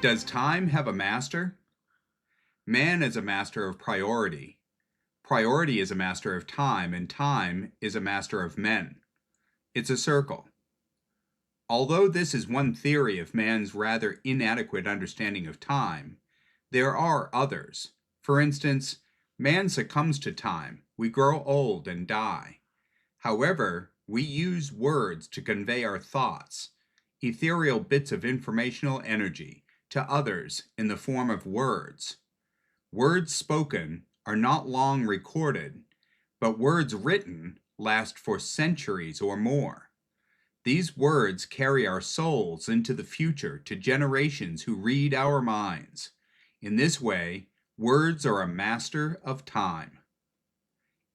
Does time have a master? Man is a master of priority. Priority is a master of time, and time is a master of men. It's a circle. Although this is one theory of man's rather inadequate understanding of time, there are others. For instance, man succumbs to time. We grow old and die. However, we use words to convey our thoughts, ethereal bits of informational energy, to others in the form of words. Words spoken are not long recorded, but words written last for centuries or more. These words carry our souls into the future to generations who read our minds. In this way, words are a master of time.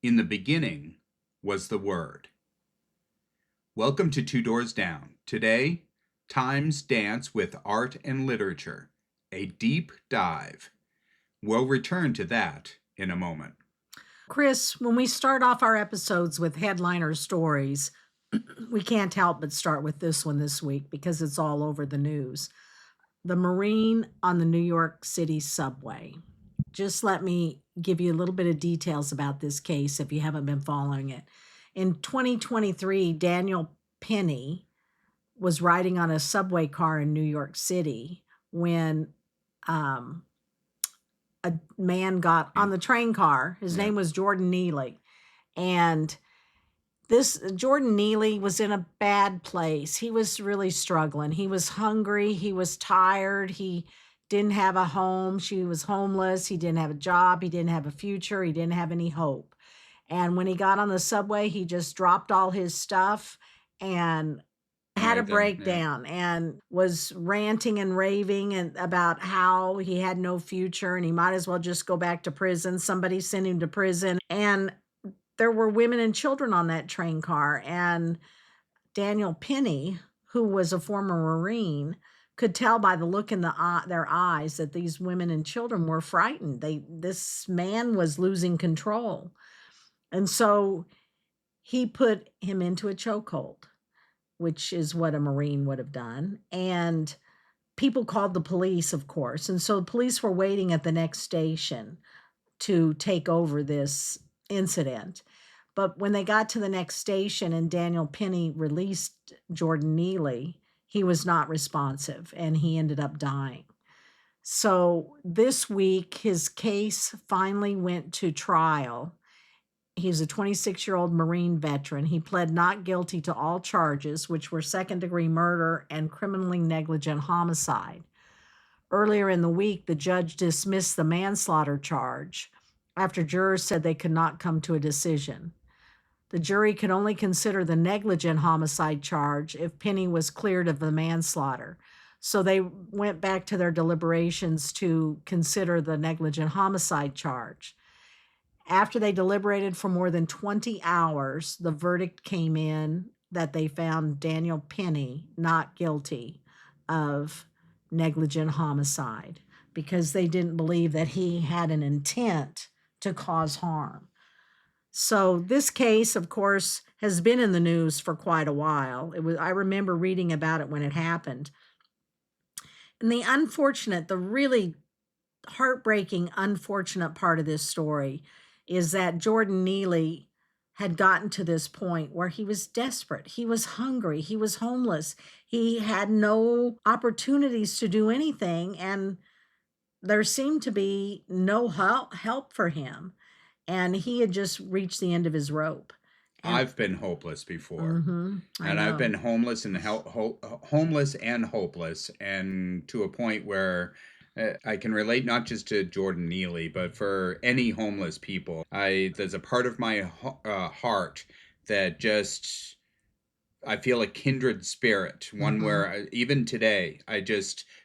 In the beginning was the Word. Welcome to Dorrs Down. Today, Time's Dance with Art and Literature, a deep dive. We'll return to that in a moment. Chris, when we start off our episodes with headliner stories, we can't help but start with this one this week because it's all over the news. The Marine on the New York City subway. Just let me give you a little bit of details about this case if you haven't been following it. In 2023, Daniel Penny was riding on a subway car in New York City when a man got on the train car. His name was Jordan Neely. And this Jordan Neely was in a bad place. He was really struggling. He was hungry. He was tired. He didn't have a home. She was homeless. He didn't have a job. He didn't have a future. He didn't have any hope. And when he got on the subway, he just dropped all his stuff and had a breakdown and was ranting and raving about how he had no future and he might as well just go back to prison. Somebody sent him to prison. And there were women and children on that train car. And Daniel Penny, who was a former Marine, could tell by the look in their eyes that these women and children were frightened. This man was losing control. And so he put him into a chokehold, which is what a Marine would have done. And people called the police, of course. And so the police were waiting at the next station to take over this incident. But when they got to the next station and Daniel Penny released Jordan Neely, he was not responsive and he ended up dying. So this week, his case finally went to trial. He's a 26-year-old Marine veteran. He pled not guilty to all charges, which were second-degree murder and criminally negligent homicide. Earlier in the week, the judge dismissed the manslaughter charge after jurors said they could not come to a decision. The jury could only consider the negligent homicide charge if Penny was cleared of the manslaughter. So they went back to their deliberations to consider the negligent homicide charge. After they deliberated for more than 20 hours, the verdict came in that they found Daniel Penny not guilty of negligent homicide because they didn't believe that he had an intent to cause harm. So this case, of course, has been in the news for quite a while. I remember reading about it when it happened. And the really heartbreaking, unfortunate part of this story is that Jordan Neely had gotten to this point where he was desperate. He was hungry. He was homeless. He had no opportunities to do anything. And there seemed to be no help for him. And he had just reached the end of his rope. And I've been hopeless before. And I've been homeless and hopeless, and to a point where I can relate not just to Jordan Neely, but for any homeless people. There's a part of my heart that just, I feel a kindred spirit, one where even today,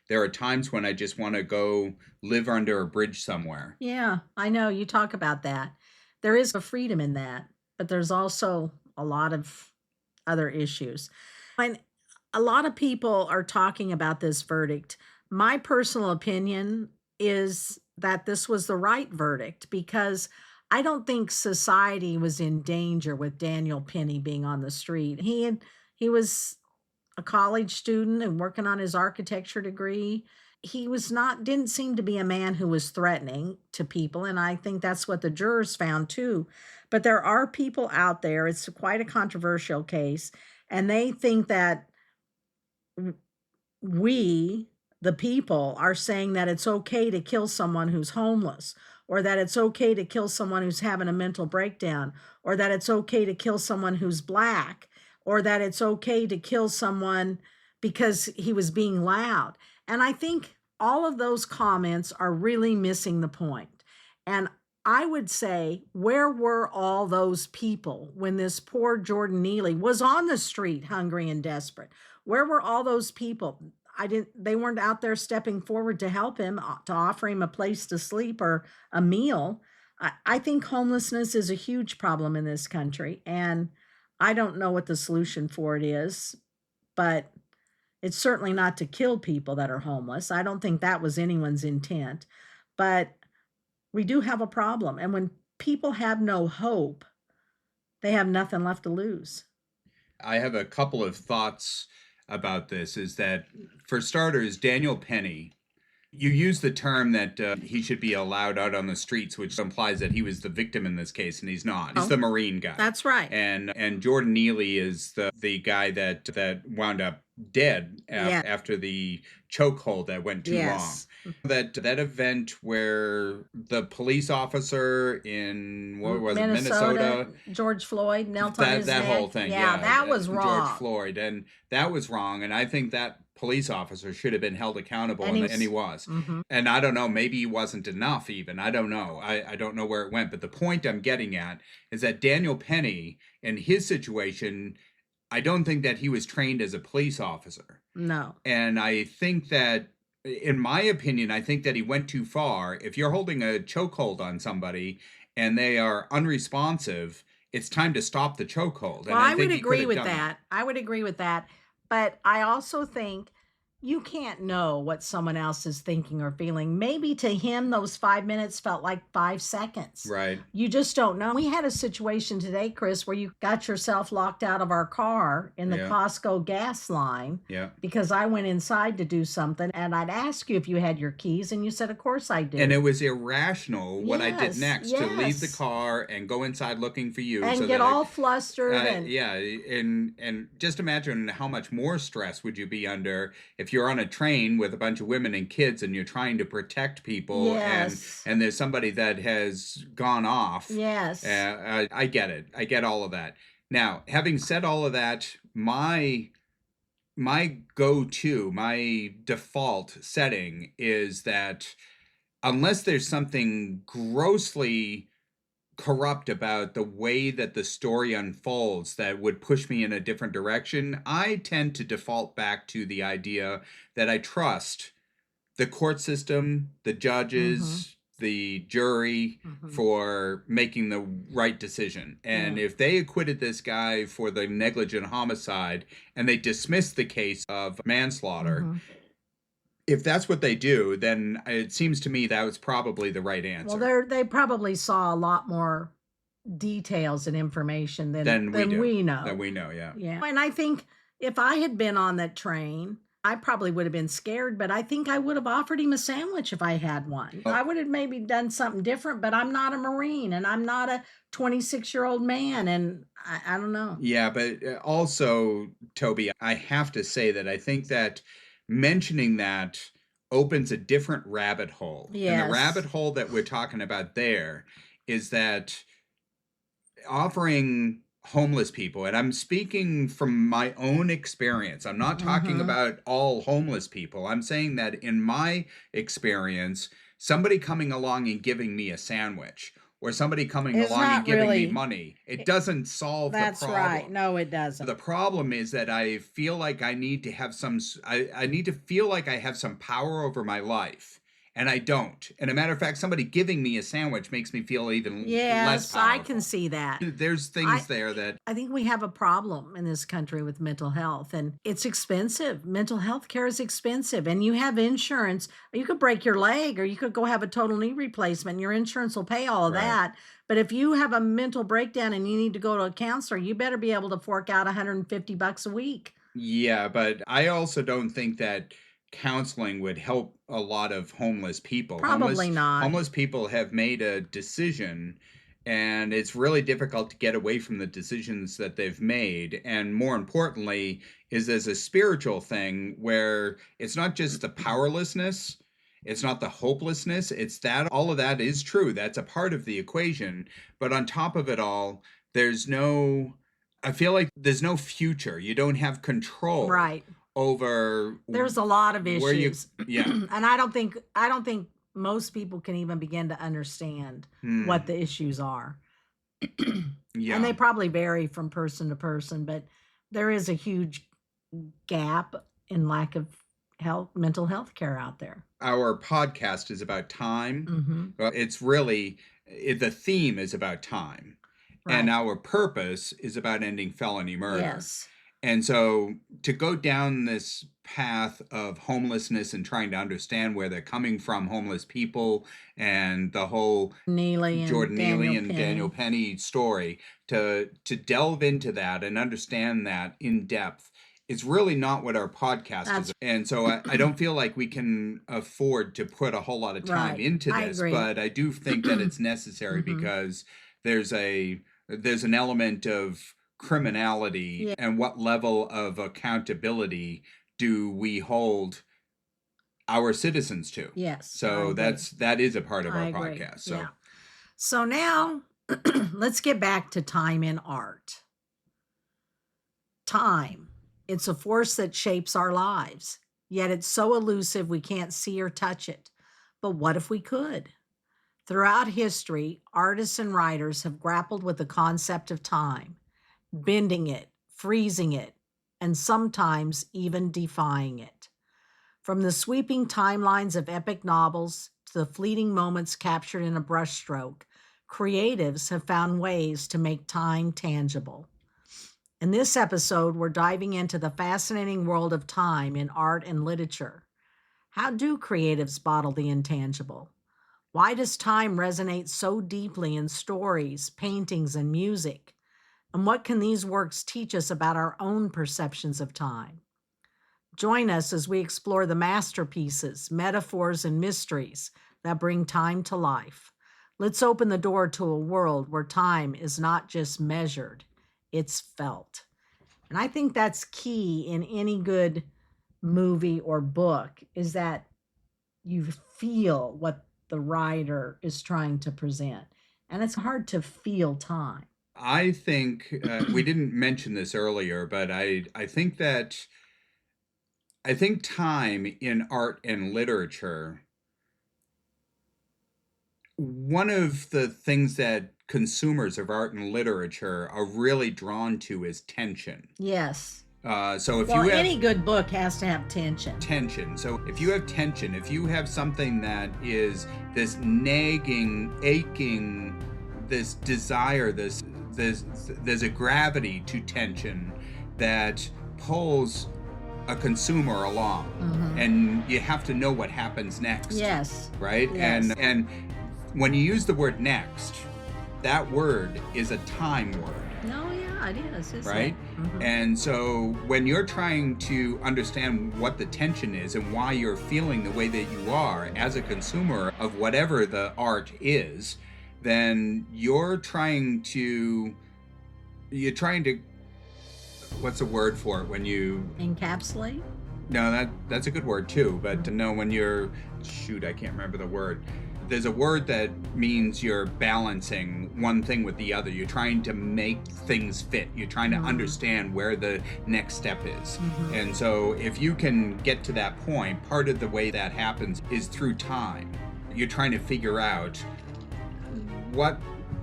there are times when I just want to go live under a bridge somewhere. Yeah, I know. You talk about that. There is a freedom in that, but there's also a lot of other issues. And a lot of people are talking about this verdict. My personal opinion is that this was the right verdict because I don't think society was in danger with Daniel Penny being on the street. He was a college student and working on his architecture degree. he was not didn't seem to be a man who was threatening to people, and I think that's what the jurors found too. But there are people out there, it's quite a controversial case, and they think that we, the people, are saying that it's okay to kill someone who's homeless, or that it's okay to kill someone who's having a mental breakdown, or that it's okay to kill someone who's black, or that it's okay to kill someone because he was being loud. And I think all of those comments are really missing the point. And I would say, where were all those people when this poor Jordan Neely was on the street, hungry and desperate? Where were all those people? They weren't out there stepping forward to help him, to offer him a place to sleep or a meal. I think homelessness is a huge problem in this country, and I don't know what the solution for it is, but it's certainly not to kill people that are homeless. I don't think that was anyone's intent, but we do have a problem. And when people have no hope, they have nothing left to lose. I have a couple of thoughts about this. Is that, for starters, Daniel Penny, you use the term that he should be allowed out on the streets, which implies that he was the victim in this case, and he's not. He's the Marine guy. That's right. And Jordan Neely is the guy that wound up dead after the chokehold that went too long. That event where the police officer in Minnesota, George Floyd knelt on his neck. That whole thing, that was wrong. George Floyd, and that was wrong. And I think that police officer should have been held accountable, and he was. Mm-hmm. And I don't know, maybe he wasn't enough even. I don't know. I don't know where it went. But the point I'm getting at is that Daniel Penny, in his situation, I don't think that he was trained as a police officer. No. And I think that, in my opinion, I think that he went too far. If you're holding a chokehold on somebody and they are unresponsive, it's time to stop the chokehold. Well, I would agree with that. I would agree with that. But I also think you can't know what someone else is thinking or feeling. Maybe to him, those 5 minutes felt like 5 seconds. Right. You just don't know. We had a situation today, Chris, where you got yourself locked out of our car in the Costco gas line. Yeah. Because I went inside to do something, and I'd ask you if you had your keys, and you said, of course I do. And it was irrational what I did next, to leave the car and go inside looking for you. And get all flustered. And just imagine how much more stress would you be under if you're on a train with a bunch of women and kids and you're trying to protect people, and there's somebody that has gone off. Yes. I get it. I get all of that. Now, having said all of that, my go-to, my default setting is that unless there's something grossly corrupt about the way that the story unfolds that would push me in a different direction, I tend to default back to the idea that I trust the court system, the judges, the jury for making the right decision. And if they acquitted this guy for the negligent homicide and they dismissed the case of manslaughter, if that's what they do, then it seems to me that was probably the right answer. Well, they probably saw a lot more details and information than we know. Than we know, yeah. And I think if I had been on that train, I probably would have been scared, but I think I would have offered him a sandwich if I had one. I would have maybe done something different, but I'm not a Marine, and I'm not a 26-year-old man, and I don't know. Yeah, but also, Toby, I have to say that I think that mentioning that opens a different rabbit hole. Yes. And the rabbit hole that we're talking about there is that offering homeless people, and I'm speaking from my own experience. I'm not talking about all homeless people. I'm saying that in my experience, somebody coming along and giving me a sandwich, or somebody coming along and giving me money, it doesn't solve the problem. That's right. No, it doesn't. The problem is that I feel like I need to have I need to feel like I have some power over my life. And I don't. And a matter of fact, somebody giving me a sandwich makes me feel even less powerful. I can see that. There's things there that... I think we have a problem in this country with mental health, and it's expensive. Mental health care is expensive, and you have insurance. You could break your leg, or you could go have a total knee replacement, and your insurance will pay all of that. But if you have a mental breakdown and you need to go to a counselor, you better be able to fork out $150 a week. Yeah, but I also don't think that counseling would help a lot of homeless people. Probably not. Homeless people have made a decision, and it's really difficult to get away from the decisions that they've made. And more importantly, is there's a spiritual thing where it's not just the powerlessness, it's not the hopelessness, it's that all of that is true. That's a part of the equation. But on top of it all, I feel like there's no future. You don't have control Right. over There's a lot of where you, issues. yeah. And I don't think most people can even begin to understand what the issues are. Yeah. And they probably vary from person to person, but there is a huge gap in lack of mental health care out there. Our podcast is about time. Mm-hmm. It's really, the theme is about time. Right. And our purpose is about ending felony murder. Yes. And so to go down this path of homelessness and trying to understand where they're coming from, homeless people, and the whole Jordan Neely and Daniel Penny story, to delve into that and understand that in depth is really not what our podcast is. And so I don't feel like we can afford to put a whole lot of time into this, but I do think that it's necessary because there's an element of criminality, and what level of accountability do we hold our citizens to? Yes. So that is a part of our podcast. So So now let's get back to time in art. Time. It's a force that shapes our lives, yet it's so elusive we can't see or touch it. But what if we could? Throughout history, artists and writers have grappled with the concept of time, bending it, freezing it, and sometimes even defying it. From the sweeping timelines of epic novels to the fleeting moments captured in a brushstroke, creatives have found ways to make time tangible. In this episode, we're diving into the fascinating world of time in art and literature. How do creatives bottle the intangible? Why does time resonate so deeply in stories, paintings, and music? And what can these works teach us about our own perceptions of time? Join us as we explore the masterpieces, metaphors, and mysteries that bring time to life. Let's open the door to a world where time is not just measured, it's felt. And I think that's key in any good movie or book, is that you feel what the writer is trying to present. And it's hard to feel time. I think we didn't mention this earlier, but I think time in art and literature, one of the things that consumers of art and literature are really drawn to is tension. Yes. So if you have any good book has to have tension. So if you have tension, if you have something that is this nagging, aching, this desire, there's a gravity to tension that pulls a consumer along, and you have to know what happens next. Yes. Right? Yes. And when you use the word next, that word is a time word. No, yeah, it is. Right? And so when you're trying to understand what the tension is and why you're feeling the way that you are as a consumer of whatever the art is, then you're trying to, what's the word for it when you encapsulate? No, that's a good word too, but no, when you're, I can't remember the word. There's a word that means you're balancing one thing with the other. You're trying to make things fit. You're trying to understand where the next step is. And so if you can get to that point, part of the way that happens is through time. You're trying to figure out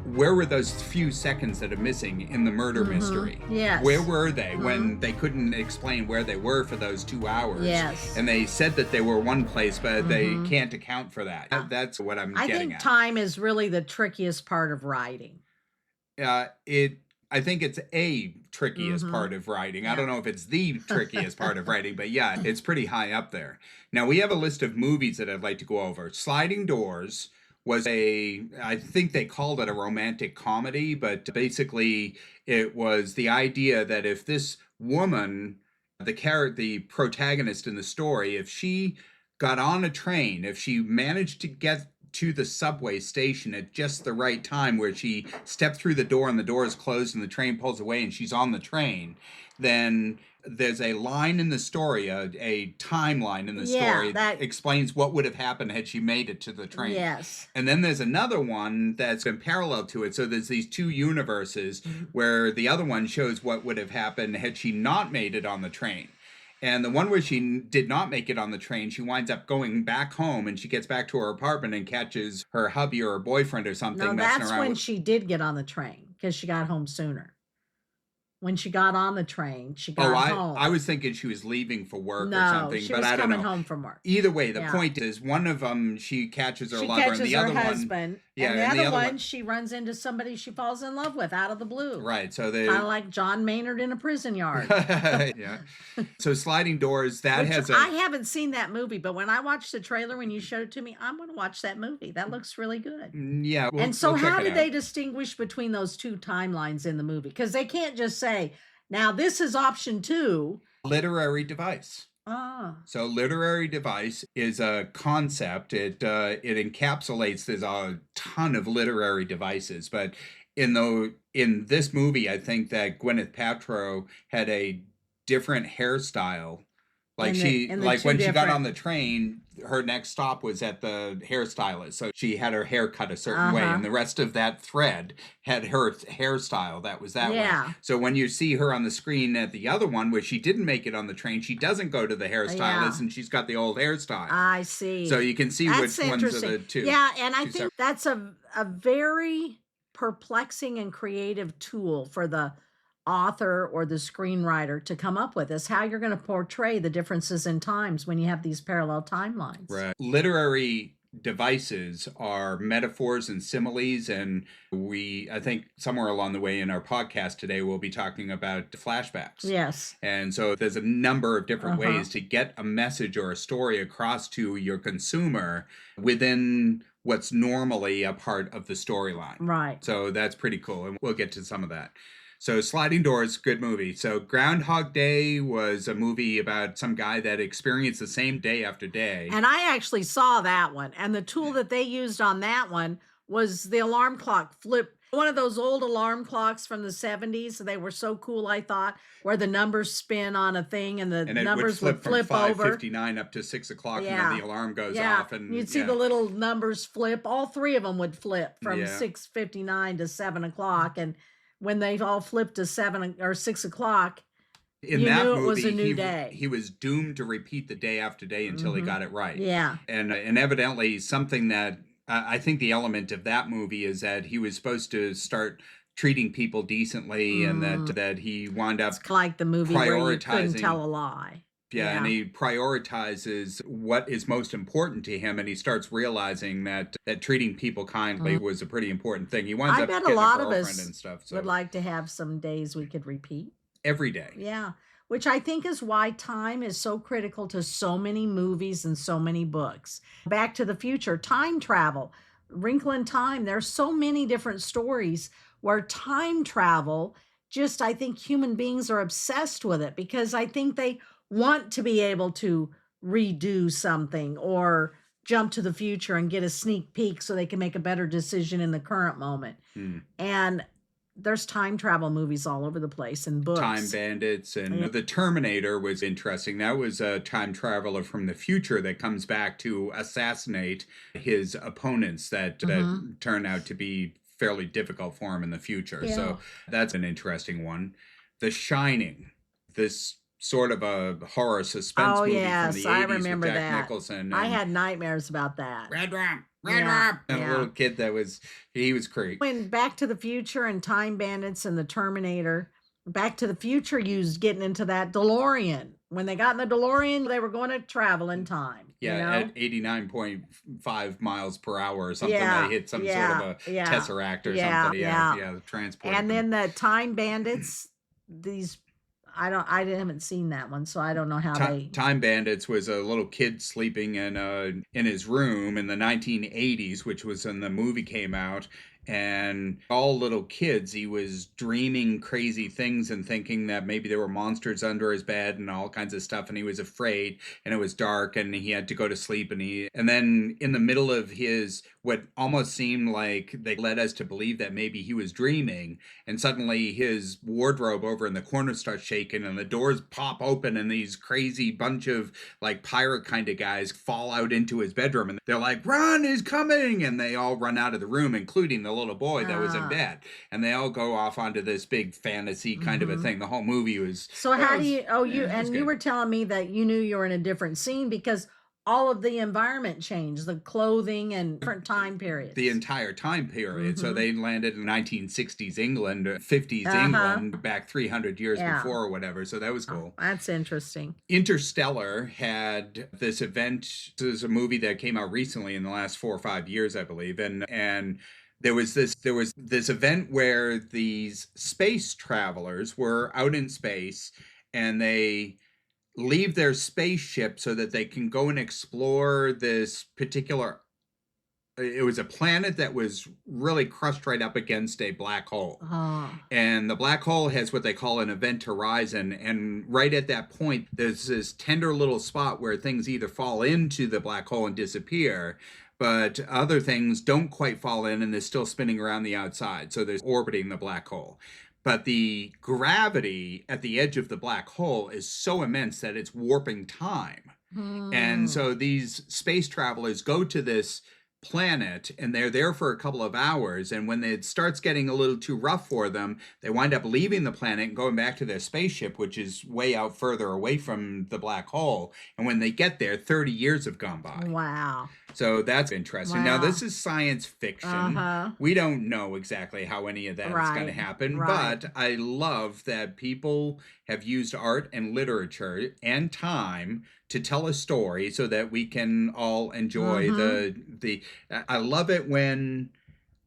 where were those few seconds that are missing in the murder mystery? Yes. Where were they when they couldn't explain where they were for those 2 hours? Yes. And they said that they were one place, but they can't account for that. That's what I'm getting at. I think time is really the trickiest part of writing. I think it's a trickiest part of writing. I don't know if it's the trickiest part of writing, but yeah, it's pretty high up there. Now, we have a list of movies that I'd like to go over. Sliding Doors was I think they called it a romantic comedy, but basically it was the idea that if this woman the protagonist in the story, if she got on a train, if she managed to get to the subway station at just the right time where she stepped through the door and the door is closed and the train pulls away and she's on the train, then there's a line in the story, a timeline in the story that explains what would have happened had she made it to the train. Yes. And then there's another one that's been parallel to it. So there's these two universes where the other one shows what would have happened had she not made it on the train. And the one where she did not make it on the train, she winds up going back home and she gets back to her apartment and catches her hubby or her boyfriend or something messing around. No, that's when she did get on the train because she got home sooner. When she got on the train, she got home. I was thinking she was leaving for work or something, but I don't know. She was coming home from work. Either way, the point is one of them, she catches her lover, and the other one... husband. Yeah, and the other one, she runs into somebody she falls in love with out of the blue. Right, so they... Kind of like John Maynard in a prison yard. Yeah. So Sliding Doors, I haven't seen that movie, but when I watched the trailer when you showed it to me, I'm going to watch that movie. That looks really good. Yeah. And so how did they distinguish between those two timelines in the movie? Because they can't just say, now this is option 2. Literary device. So literary device is a concept. It encapsulates, there's a ton of literary devices, but in this movie, I think that Gwyneth Paltrow had a different hairstyle. Like when she got on the train, her next stop was at the hairstylist. So she had her hair cut a certain way, and the rest of that thread had her hairstyle that was that way. So when you see her on the screen at the other one, where she didn't make it on the train, she doesn't go to the hairstylist, and she's got the old hairstyle. I see. So you can see which ones are the two. Yeah, and I think that's a very perplexing and creative tool for the author or the screenwriter to come up with, is how you're going to portray the differences in times when you have these parallel timelines. Right. Literary devices are metaphors and similes, and I think somewhere along the way in our podcast today we'll be talking about flashbacks. Yes. And so there's a number of different ways to get a message or a story across to your consumer within what's normally a part of the storyline. Right. So that's pretty cool, and we'll get to some of that. So Sliding Doors, good movie. So Groundhog Day was a movie about some guy that experienced the same day after day. And I actually saw that one. And the tool that they used on that one was the alarm clock flip. One of those old alarm clocks from the 70s. They were so cool, I thought, where the numbers spin on a thing and the numbers would flip from over. 5:59 up to 6 o'clock, and then the alarm goes off. And you'd see the little numbers flip. All three of them would flip from 6:59 to 7 o'clock. And when they all flipped to 7 or 6 o'clock, you knew it was a new day. He was doomed to repeat the day after day until he got it right. Yeah. And evidently something that I think the element of that movie is that he was supposed to start treating people decently, and that he wound up it's like the movie where you couldn't tell a lie. Yeah, and he prioritizes what is most important to him, and he starts realizing that treating people kindly was a pretty important thing. He winds up getting a girlfriend and stuff. So would like to have some days we could repeat. Every day. Yeah, which I think is why time is so critical to so many movies and so many books. Back to the Future, time travel, Wrinkle in Time. There's so many different stories where time travel, I think human beings are obsessed with it because I think they want to be able to redo something or jump to the future and get a sneak peek so they can make a better decision in the current moment. And there's time travel movies all over the place and books. Time Bandits and The Terminator was interesting. That was a time traveler from the future that comes back to assassinate his opponents that turn out to be fairly difficult for him in the future. Yeah. So that's an interesting one. The Shining, this sort of a horror suspense movie from the 80s I remember with Jack that. Nicholson. I had nightmares about that. Red Rum. And a little kid he was creepy. When Back to the Future and Time Bandits and the Terminator, Back to the Future used getting into that DeLorean. When they got in the DeLorean, they were going to travel in time. Yeah, at 89.5 miles per hour or something. They hit some sort of a tesseract or something. Yeah, transport. And then the Time Bandits, I haven't seen that one, so I don't know how Time Bandits was a little kid sleeping in his room in the 1980s, which was when the movie came out, And all little kids, he was dreaming crazy things and thinking that maybe there were monsters under his bed and all kinds of stuff. And he was afraid, and it was dark, and he had to go to sleep. And then in the middle of his, what almost seemed like they led us to believe that maybe he was dreaming. And suddenly his wardrobe over in the corner starts shaking, and the doors pop open, and these crazy bunch of like pirate kind of guys fall out into his bedroom, and they're like, "Run, he's coming!" And they all run out of the room, including the little boy that was in bed. And they all go off onto this big fantasy kind of a thing. The whole movie was. So how do you? Oh, you and you were telling me that you knew you were in a different scene because all of the environment changed, the clothing and different time periods. The entire time period. So they landed in 1960s England, 50s England, back 300 years before or whatever. So that was cool. Oh, that's interesting. Interstellar had this event. This is a movie that came out recently in the last 4 or 5 years, I believe. And there was this event where these space travelers were out in space, and they leave their spaceship so that they can go and explore this particular. It was a planet that was really crushed right up against a black hole. And the black hole has what they call an event horizon. And right at that point, there's this tender little spot where things either fall into the black hole and disappear, but other things don't quite fall in, and they're still spinning around the outside. So there's orbiting the black hole. But the gravity at the edge of the black hole is so immense that it's warping time. And so these space travelers go to this planet, and they're there for a couple of hours, and when it starts getting a little too rough for them, they wind up leaving the planet and going back to their spaceship, which is way out further away from the black hole. And when they get there, 30 years have gone by. Wow. So that's interesting. Now, this is science fiction. We don't know exactly how any of that is going to happen, but I love that people have used art and literature and time to tell a story so that we can all enjoy the I love it when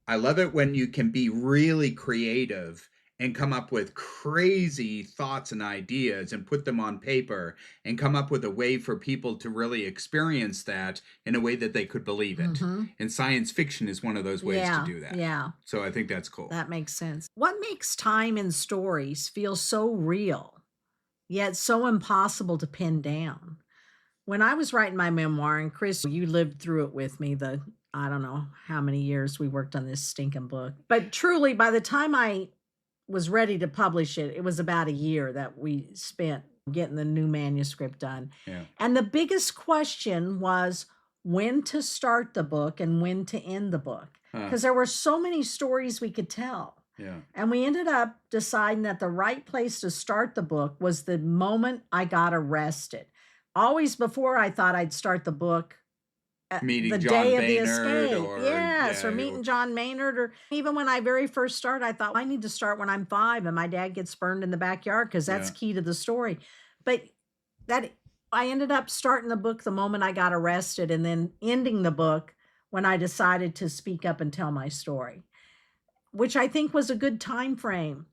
you can be really creative and come up with crazy thoughts and ideas and put them on paper and come up with a way for people to really experience that in a way that they could believe it. And science fiction is one of those ways to do that. Yeah. So I think that's cool. That makes sense. What makes time in stories feel so real, yet so impossible to pin down? When I was writing my memoir, and Chris, you lived through it with me, I don't know how many years we worked on this stinking book. But truly, by the time I was ready to publish it, it was about a year that we spent getting the new manuscript done. And the biggest question was when to start the book and when to end the book. Because there were so many stories we could tell. And we ended up deciding that the right place to start the book was the moment I got arrested. Always before, I thought I'd start the book meeting the John day of the Maynard escape. Or meeting John Maynard. Or even when I very first started, I thought, I need to start when I'm 5 and my dad gets burned in the backyard, because that's key to the story. But I ended up starting the book the moment I got arrested, and then ending the book when I decided to speak up and tell my story, which I think was a good time frame.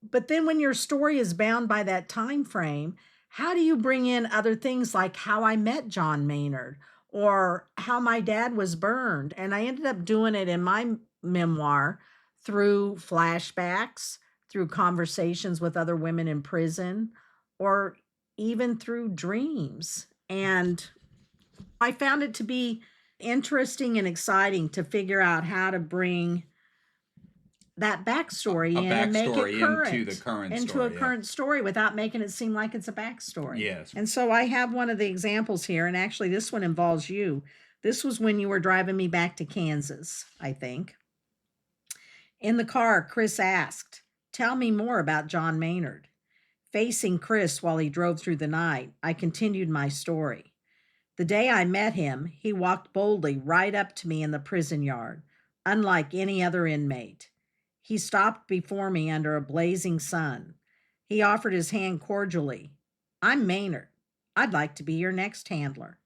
But then when your story is bound by that time frame, how do you bring in other things like how I met John Maynard or how my dad was burned? And I ended up doing it in my memoir through flashbacks, through conversations with other women in prison, or even through dreams. And I found it to be interesting and exciting to figure out how to bring that backstory in and make it current into a current story without making it seem like it's a backstory. Yes. And so I have one of the examples here, and actually this one involves you. This was when you were driving me back to Kansas, I think. In the car, Chris asked, "Tell me more about John Maynard." Facing Chris while he drove through the night, I continued my story. The day I met him, he walked boldly right up to me in the prison yard, unlike any other inmate. He stopped before me under a blazing sun. He offered his hand cordially. "I'm Maynard. I'd like to be your next handler."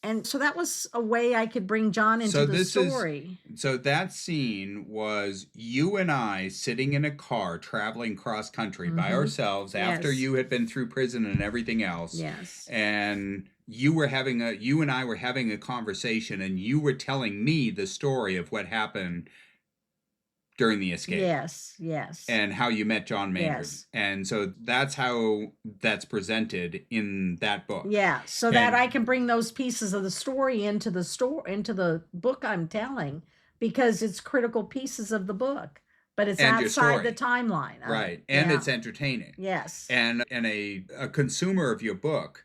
And so that was a way I could bring John into the story. So that scene was you and I sitting in a car traveling cross country by ourselves after you had been through prison and everything else. Yes. And you and I were having a conversation, and you were telling me the story of what happened during the escape. Yes. And how you met John Maynard. Yes. And so that's how that's presented in that book. Yeah, so that I can bring those pieces of the story into the book I'm telling, because it's critical pieces of the book, but it's outside the timeline. Right. And it's entertaining. Yes. And a consumer of your book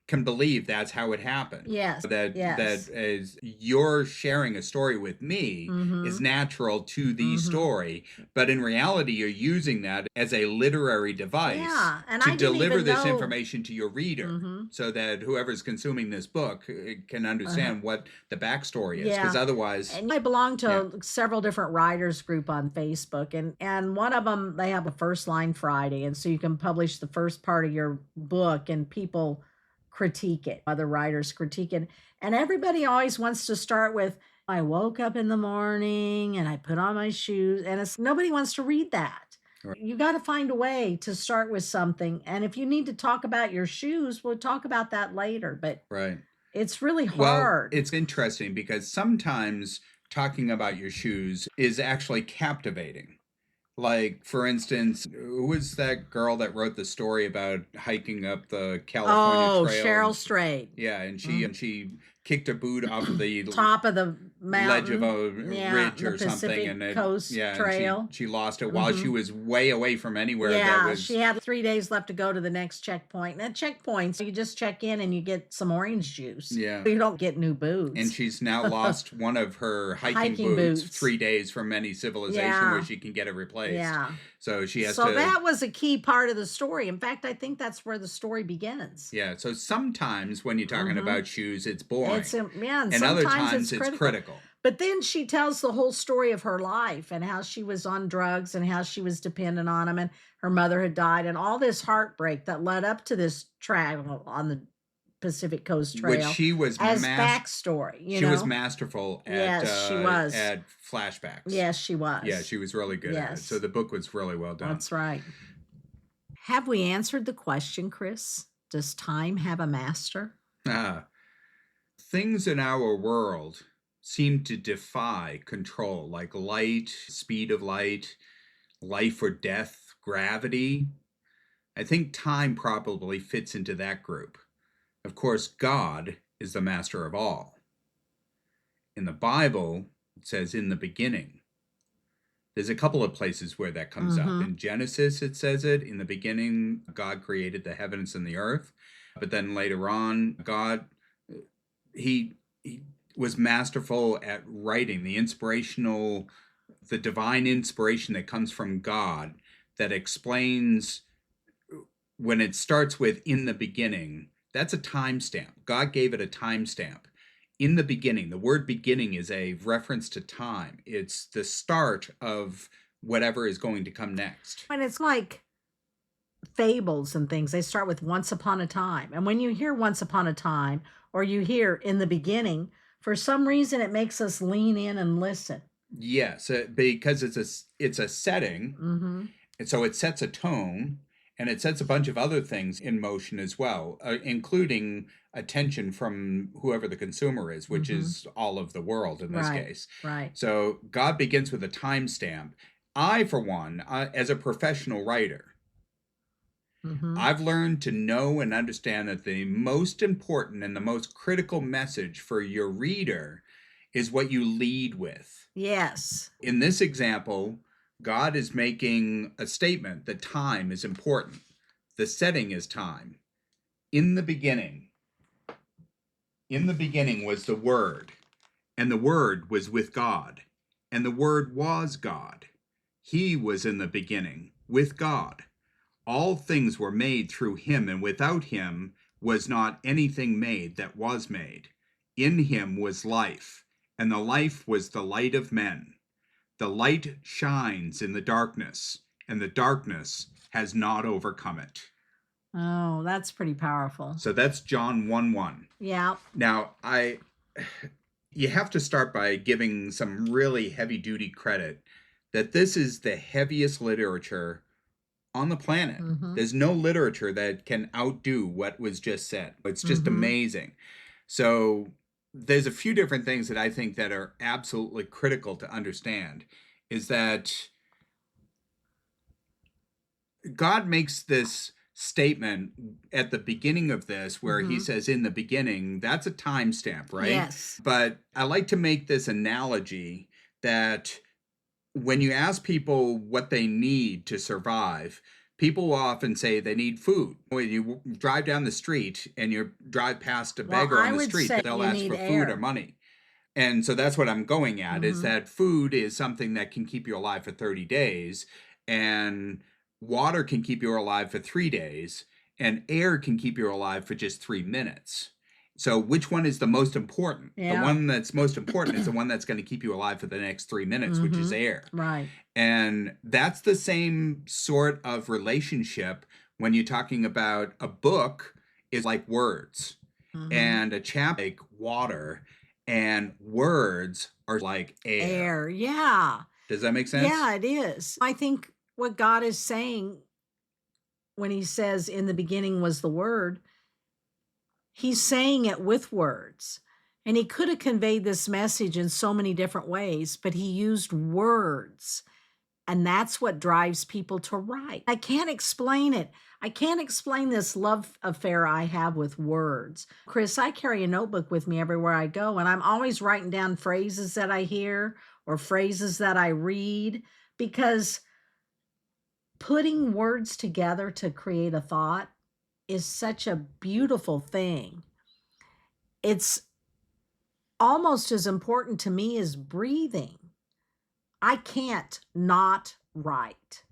can believe that's how it happened. Yes. That as you're sharing a story with me is natural to the story, but in reality you're using that as a literary device to deliver this information to your reader, so that whoever's consuming this book can understand what the backstory is, because otherwise... And I belong to several different writers group on Facebook, and one of them, they have a First Line Friday, and so you can publish the first part of your book and people critique it, other writers critique it, and everybody always wants to start with, I woke up in the morning and I put on my shoes, and nobody wants to read that. Right. You got to find a way to start with something, and if you need to talk about your shoes, we'll talk about that later, but it's really hard. Well, it's interesting because sometimes talking about your shoes is actually captivating. Like, for instance, who was that girl that wrote the story about hiking up the California Trail? Cheryl Strayed. Yeah, and she kicked her boot off of the top of the mountain, ledge of a ridge or something, and Coast Trail. And she lost it while she was way away from anywhere. Yeah, she had 3 days left to go to the next checkpoint. And at checkpoints, you just check in and you get some orange juice. Yeah, you don't get new boots. And she's now lost one of her hiking boots 3 days from any civilization where she can get it replaced. Yeah. So she has to... So that was a key part of the story. In fact, I think that's where the story begins. Yeah, so sometimes when you're talking about shoes, it's boring. And other times it's critical. But then she tells the whole story of her life and how she was on drugs and how she was dependent on them, and her mother had died, and all this heartbreak that led up to this travel on the Pacific Coast Trail. Which she was as backstory. She was masterful at she was. At flashbacks. Yes, she was. Yeah, she was really good at it. So the book was really well done. That's right. Have we answered the question, Chris? Does time have a master? Things in our world seem to defy control, like light, speed of light, life or death, gravity. I think time probably fits into that group. Of course, God is the master of all. In the Bible, it says, in the beginning. There's a couple of places where that comes up. In Genesis, it says it. In the beginning, God created the heavens and the earth. But then later on, God, he was masterful at writing the divine inspiration that comes from God that explains, when it starts with in the beginning, that's a timestamp. God gave it a timestamp. In the beginning, the word beginning is a reference to time. It's the start of whatever is going to come next. And it's like fables and things. They start with once upon a time. And when you hear once upon a time, or you hear in the beginning, for some reason it makes us lean in and listen. Yes, because it's a setting, and so it sets a tone, and it sets a bunch of other things in motion as well, including attention from whoever the consumer is, which is all of the world in this case. Right. So God begins with a timestamp. I, for one, as a professional writer, I've learned to know and understand that the most important and the most critical message for your reader is what you lead with. Yes. In this example, God is making a statement that time is important. The setting is time. In the beginning was the Word, and the Word was with God, and the Word was God. He was in the beginning with God. All things were made through him, and without him was not anything made that was made. In him was life, and the life was the light of men. The light shines in the darkness, and the darkness has not overcome it. Oh, that's pretty powerful. So that's John 1:1. Yeah. Now, you have to start by giving some really heavy-duty credit that this is the heaviest literature on the planet. Mm-hmm. There's no literature that can outdo what was just said. It's just Mm-hmm. amazing. So there's a few different things that I think that are absolutely critical to understand is that God makes this statement at the beginning of this where he Mhm. says in the beginning, that's a timestamp, right? Yes. But I like to make this analogy that when you ask people what they need to survive, people will often say they need food. When you drive down the street and you drive past a Well, beggar I on the would street, say they'll you ask need for food or air. money. And so that's what I'm going at is Mhm. that food is something that can keep you alive for 30 days, and water can keep you alive for 3 days, and air can keep you alive for just 3 minutes. So which one is the most important? The Yeah. one that's most important is the one that's going to keep you alive for the next 3 minutes, which is Mhm. air. Right. And that's the same sort of relationship when you're talking about a book is like words Mhm. and a chapter like water and words are like air. Air. Yeah. Does that make sense? Yeah, it is. I think what God is saying when he says in the beginning was the word, he's saying it with words. And he could have conveyed this message in so many different ways, but he used words. And that's what drives people to write. I can't explain it. I can't explain this love affair I have with words. Chris, I carry a notebook with me everywhere I go, and I'm always writing down phrases that I hear or phrases that I read because putting words together to create a thought is such a beautiful thing. It's almost as important to me as breathing. I can't not write.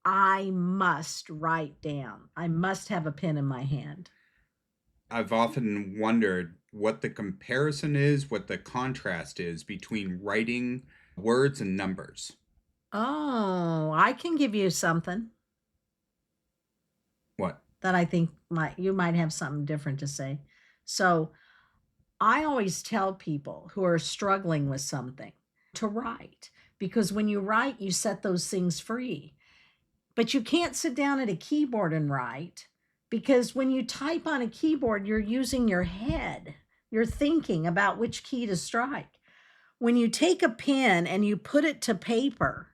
I must write down. I must have a pen in my hand. I've often wondered what the comparison is, what the contrast is between writing words and numbers. Oh, I can give you something What? that I think you might have something different to say. So, I always tell people who are struggling with something to write because when you write, you set those things free. But you can't sit down at a keyboard and write because when you type on a keyboard, you're using your head. You're thinking about which key to strike. When you take a pen and you put it to paper,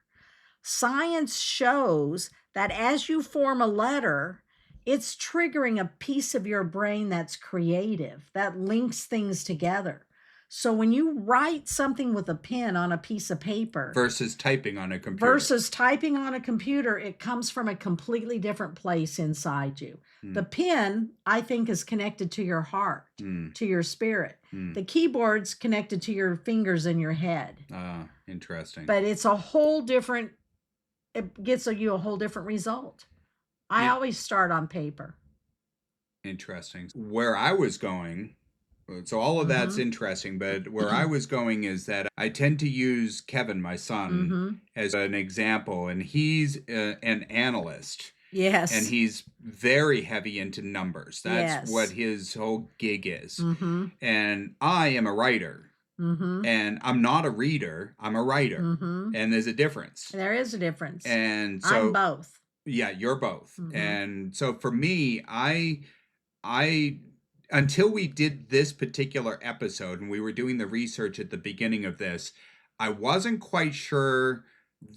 science shows that as you form a letter, it's triggering a piece of your brain that's creative, that links things together. So when you write something with a pen on a piece of paper Versus typing on a computer. versus typing on a computer, it comes from a completely different place inside you. The pen, I think, is connected to your heart, to your spirit. The keyboard's connected to your fingers and your head. Interesting. But it's a whole different, it gets you a whole different result. I always start on paper. Interesting. Where I was going, so all of that's interesting, but where I was going is that I tend to use Kevin, my son, as an example, and he's an analyst. Yes. And he's very heavy into numbers. That's what his whole gig is. And I am a writer. And I'm not a reader, I'm a writer. And there's a difference. There is a difference. And so I'm both. Yeah, you're both. And so for me, I until we did this particular episode and we were doing the research at the beginning of this, I wasn't quite sure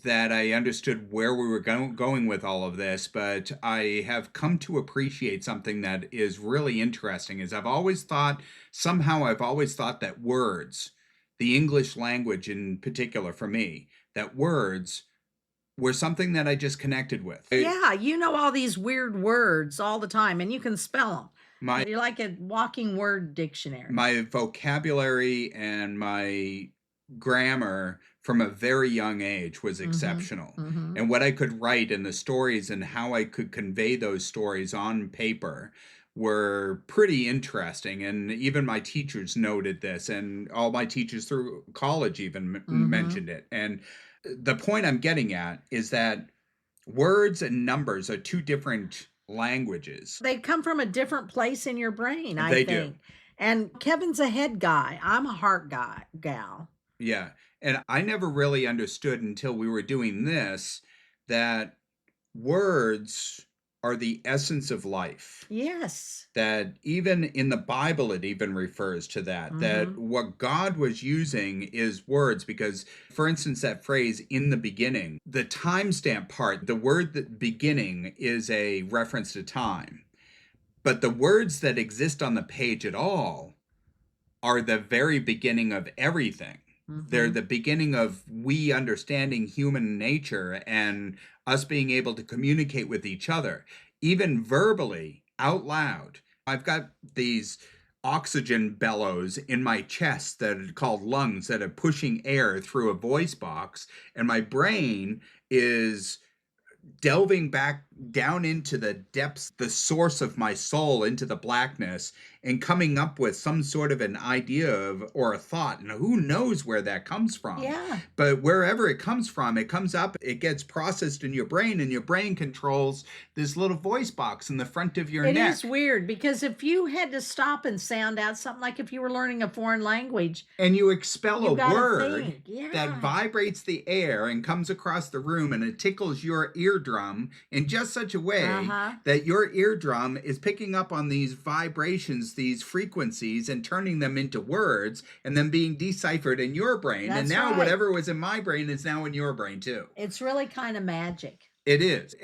that I understood where we were going with all of this, but I have come to appreciate something that is really interesting. Is I've always thought that words, the English language in particular for me, that words were something that I just connected with. Yeah, you know all these weird words all the time, and you can spell them. You're like a walking word dictionary. My vocabulary and my grammar from a very young age was exceptional. And what I could write and the stories and how I could convey those stories on paper were pretty interesting. And even my teachers noted this, and all my teachers through college even mentioned it. And the point I'm getting at is that words and numbers are two different languages. They come from a different place in your brain, I They do. think. And Kevin's a head guy. I'm a heart gal. Yeah. And I never really understood until we were doing this that words are the essence of life. Yes. That even in the Bible, it even refers to that, that what God was using is words. Because, for instance, that phrase, in the beginning, the timestamp part, the word that beginning is a reference to time. But the words that exist on the page at all are the very beginning of everything. They're the beginning of we understanding human nature and us being able to communicate with each other, even verbally, out loud. I've got these oxygen bellows in my chest that are called lungs that are pushing air through a voice box, and my brain is delving back down into the depths, the source of my soul, into the blackness, and coming up with some sort of an idea of, or a thought. And who knows where that comes from? Yeah. But wherever it comes from, it comes up, it gets processed in your brain, and your brain controls this little voice box in the front of your neck. It is weird because if you had to stop and sound out something, like if you were learning a foreign language, and you expel a word think. that vibrates the air and comes across the room, and it tickles your eardrum in just such a way that your eardrum is picking up on these vibrations, these frequencies, and turning them into words, and then being deciphered in your brain. That's and now right. whatever was in my brain is now in your brain too. It's really kind of magic. It is.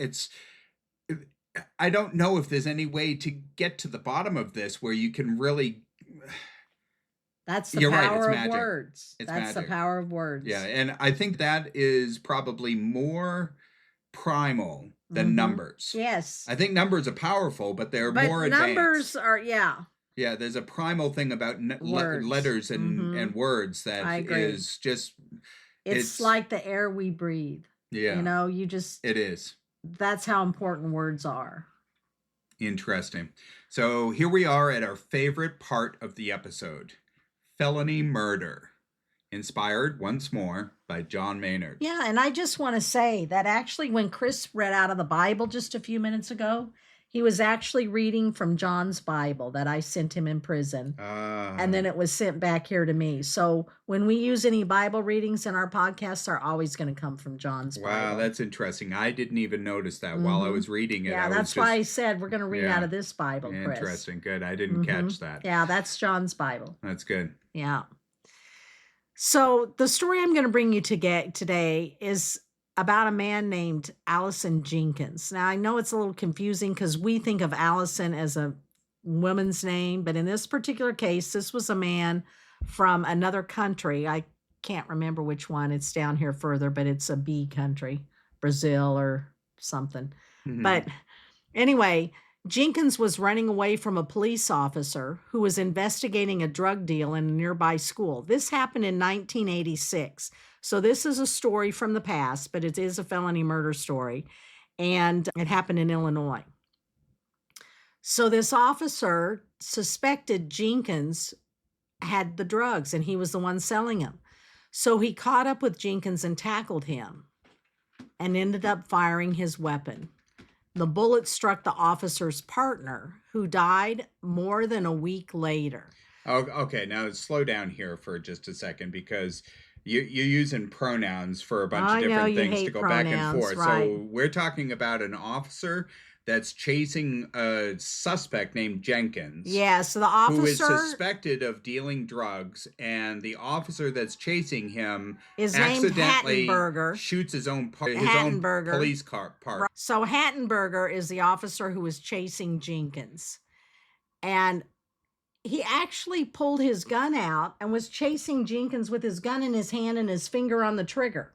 I don't know if there's any way to get to the bottom of this where you can really... That's the You're right, power it's of magic. words. It's That's magic. the power of words. Yeah, and I think that is probably more primal than numbers. Yes. I think numbers are powerful, but they're more advanced. Numbers are, Yeah, there's a primal thing about letters and words that I agree. is just... It's like the air we breathe. Yeah. You know, you just... It is. That's how important words are. Interesting. So here we are at our favorite part of the episode. Felony murder. Inspired once more by John Maynard. Yeah, and I just want to say that actually when Chris read out of the Bible just a few minutes ago, he was actually reading from John's Bible that I sent him in prison. And then it was sent back here to me. So when we use any Bible readings in our podcasts, are always going to come from John's Bible. Wow, that's interesting. I didn't even notice that while I was reading it. Yeah, that's why I said we're going to read out of this Bible, Chris. Interesting. Good. I didn't catch that. Yeah, that's John's Bible. That's good. Yeah. So the story I'm going to bring you today is about a man named Allison Jenkins. Now, I know it's a little confusing because we think of Allison as a woman's name, but in this particular case, this was a man from another country. I can't remember which one. It's down here further, but it's a B country, Brazil or something. But anyway, Jenkins was running away from a police officer who was investigating a drug deal in a nearby school. This happened in 1986. So this is a story from the past, but it is a felony murder story. And it happened in Illinois. So this officer suspected Jenkins had the drugs and he was the one selling them. So he caught up with Jenkins and tackled him and ended up firing his weapon. The bullet struck the officer's partner, who died more than a week later. Oh, okay, now slow down here for just a second because you're using pronouns for a bunch of different things to go back and forth. Right. So we're talking about an officer that's chasing a suspect named Jenkins. Yeah, so the officer... who is suspected of dealing drugs, and the officer that's chasing him accidentally shoots his own police car part. So Hattenberger is the officer who was chasing Jenkins. And he actually pulled his gun out and was chasing Jenkins with his gun in his hand and his finger on the trigger.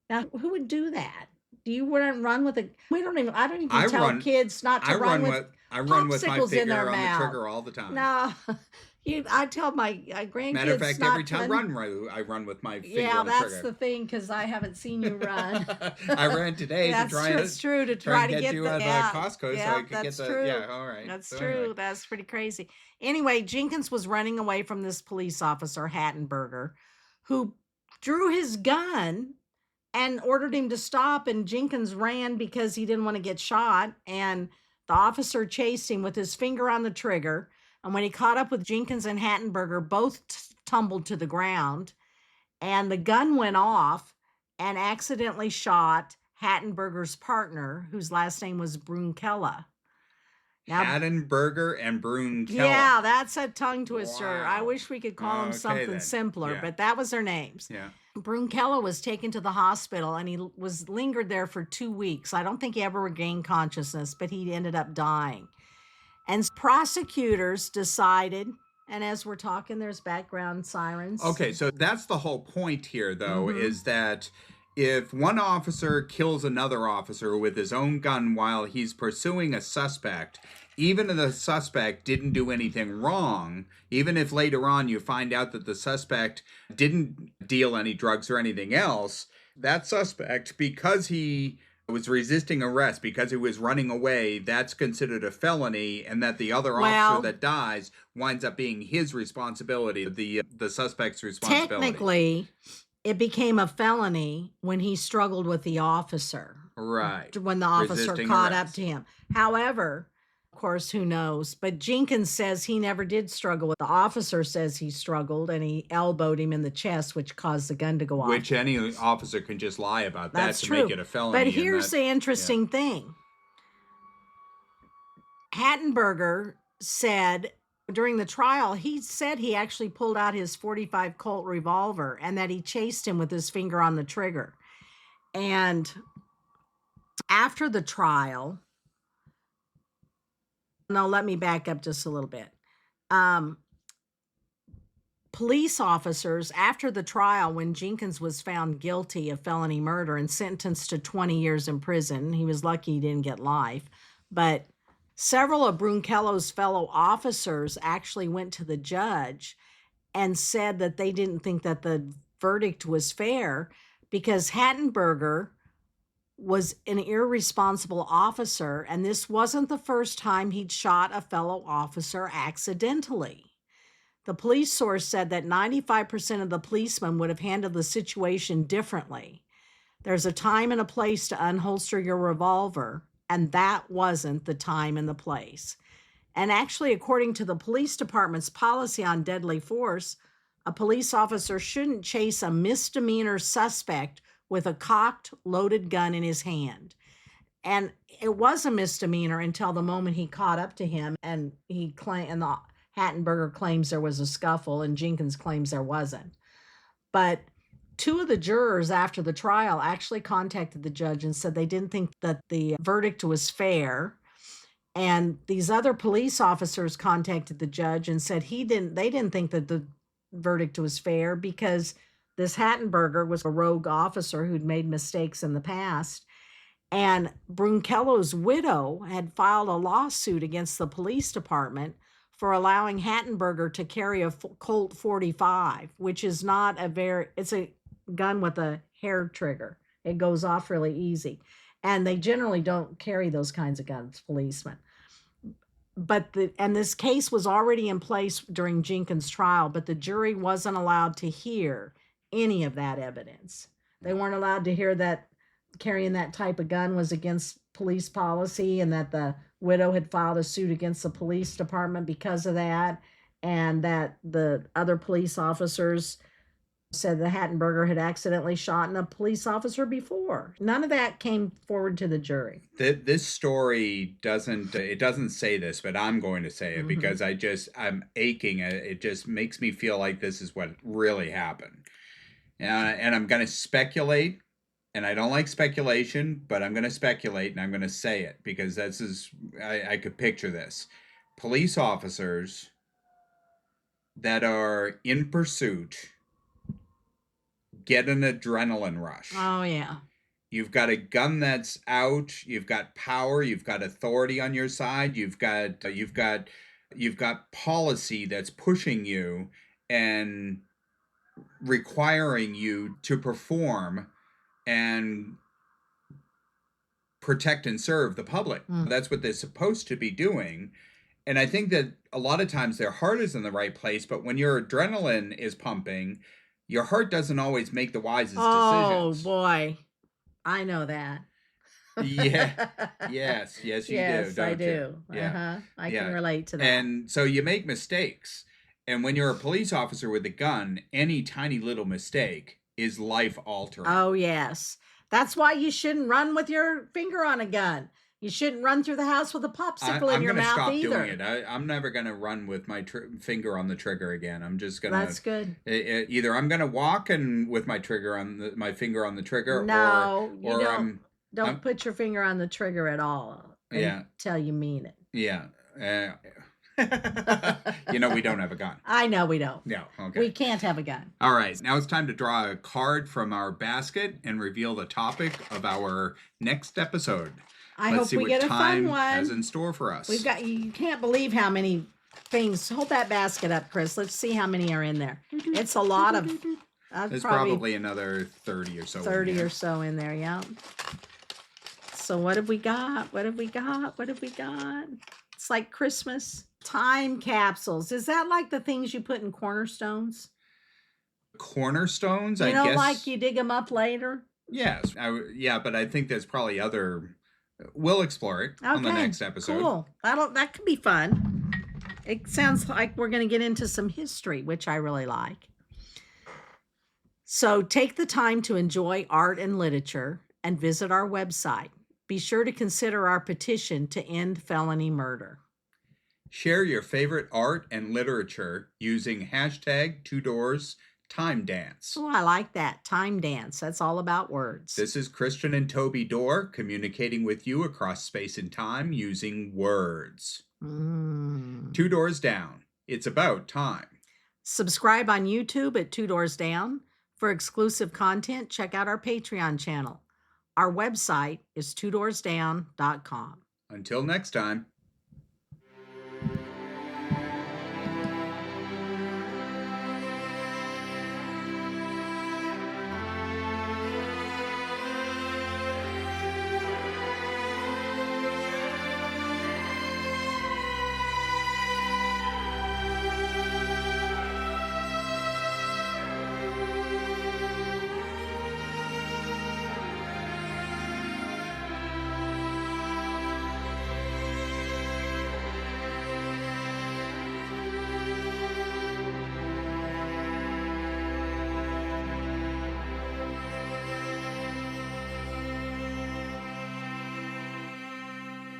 Now, who would do that? Do you run with a... I don't even tell kids not to run with I run with my popsicles in finger their on the mouth. trigger all the time. No, I tell my grandkids. Matter of fact, not every time I run with my finger on the trigger. Yeah, that's the thing, because I haven't seen you run. I ran today to try to get you at Costco so I could get the... True. Yeah, all right. That's true. Anyway. That's pretty crazy. Anyway, Jenkins was running away from this police officer, Hattenberger, who drew his gun and ordered him to stop, and Jenkins ran because he didn't want to get shot and The officer chased him with his finger on the trigger, and when he caught up with Jenkins and Hattenberger, both tumbled to the ground, and the gun went off and accidentally shot Hattenberger's partner, whose last name was Brunkella. Now, Hattenberger and Brunkella. Yeah, that's a tongue twister. Wow. I wish we could call them something simpler, but that was their names. Yeah. Brunkella was taken to the hospital, and he was lingered there for 2 weeks. I don't think he ever regained consciousness, but he ended up dying. And prosecutors decided, and as we're talking, there's background sirens. Okay, so that's the whole point here, though, is that if one officer kills another officer with his own gun while he's pursuing a suspect, even if the suspect didn't do anything wrong, even if later on you find out that the suspect didn't deal any drugs or anything else, that suspect, because he was resisting arrest, because he was running away, that's considered a felony, and that the other officer that dies winds up being his responsibility, the suspect's responsibility. Technically, it became a felony when he struggled with the officer. Right. When the officer caught up to him. However, of course, who knows? But Jenkins says he never did struggle with. The officer says he struggled and he elbowed him in the chest, which caused the gun to go off. Which any officer can just lie about that to make it a felony. But here's the interesting thing. Hattenberger said during the trial, he said he actually pulled out his .45 Colt revolver and that he chased him with his finger on the trigger. And after the trial, no, let me back up just a little bit. Police officers, after the trial, when Jenkins was found guilty of felony murder and sentenced to 20 years in prison, he was lucky he didn't get life, but several of Brunkello's fellow officers actually went to the judge and said that they didn't think that the verdict was fair because Hattenberger was an irresponsible officer, and this wasn't the first time he'd shot a fellow officer accidentally. The police source said that 95% of the policemen would have handled the situation differently. There's a time and a place to unholster your revolver, and that wasn't the time and the place. And actually, according to the police department's policy on deadly force, a police officer shouldn't chase a misdemeanor suspect with a cocked, loaded gun in his hand. And it was a misdemeanor until the moment he caught up to him, and the Hattenberger claims there was a scuffle, and Jenkins claims there wasn't. But 2 of the jurors after the trial actually contacted the judge and said they didn't think that the verdict was fair. And these other police officers contacted the judge and said they didn't think that the verdict was fair because this Hattenberger was a rogue officer who'd made mistakes in the past. And Brunkello's widow had filed a lawsuit against the police department for allowing Hattenberger to carry a Colt .45, which is not it's a gun with a hair trigger. It goes off really easy. And they generally don't carry those kinds of guns, policemen. But this case was already in place during Jenkins' trial, but the jury wasn't allowed to hear any of that evidence. They weren't allowed to hear that carrying that type of gun was against police policy and that the widow had filed a suit against the police department because of that, and that the other police officers said the Hattenberger had accidentally shot a police officer before. None of that came forward to the jury. This story doesn't say this, but I'm going to say it because I'm aching. It just makes me feel like this is what really happened. And I'm going to speculate, and I don't like speculation, but I'm going to speculate and I'm going to say it because I could picture this. Police officers that are in pursuit get an adrenaline rush. Oh, yeah. You've got a gun that's out. You've got power. You've got authority on your side. You've got policy that's pushing you and requiring you to perform and protect and serve the public. That's what they're supposed to be doing. And I think that a lot of times their heart is in the right place, but when your adrenaline is pumping, your heart doesn't always make the wisest decisions. Oh, boy. I know that. Yeah. Yes, you do, Yes, I don't you? do. Yeah. Uh-huh. I can Yeah. relate to that. And so you make mistakes. And when you're a police officer with a gun, any tiny little mistake is life altering. Oh, yes. That's why you shouldn't run with your finger on a gun. You shouldn't run through the house with a popsicle in I'm your going to mouth stop doing either. it. I'm never going to run with my finger on the trigger again. I'm just going That's to good. either I'm going to walk and with my trigger on my finger on the trigger, No, you or don't I'm put your finger on the trigger at all yeah, until you mean it. yeah. We don't have a gun. I know we don't. Yeah, okay. We can't have a gun. All right, now it's time to draw a card from our basket and reveal the topic of our next episode. I Let's hope see we what get a time fun one. has in store for us. You can't believe how many things. Hold that basket up, Chris. Let's see how many are in there. It's a lot of. There's probably another 30 or so. 30 or so in there, yeah. So what have we got? What have we got? What have we got? It's like Christmas. Time capsules. Is that like the things you put in cornerstones? Cornerstones, I guess. Like you dig them up later? Yes. But I think there's probably other. We'll explore it on the next episode. Cool. That could be fun. It sounds like we're going to get into some history, which I really like. So take the time to enjoy art and literature and visit our website. Be sure to consider our petition to end felony murder. Share your favorite art and literature using hashtag 2DoorsTimeDance. Oh, I like that. Time dance. That's all about words. This is Christian and Toby Dorr communicating with you across space and time using words. 2 Doors Down. It's about time. Subscribe on YouTube at 2 Doors Down. For exclusive content, check out our Patreon channel. Our website is 2doorsdown.com. Until next time.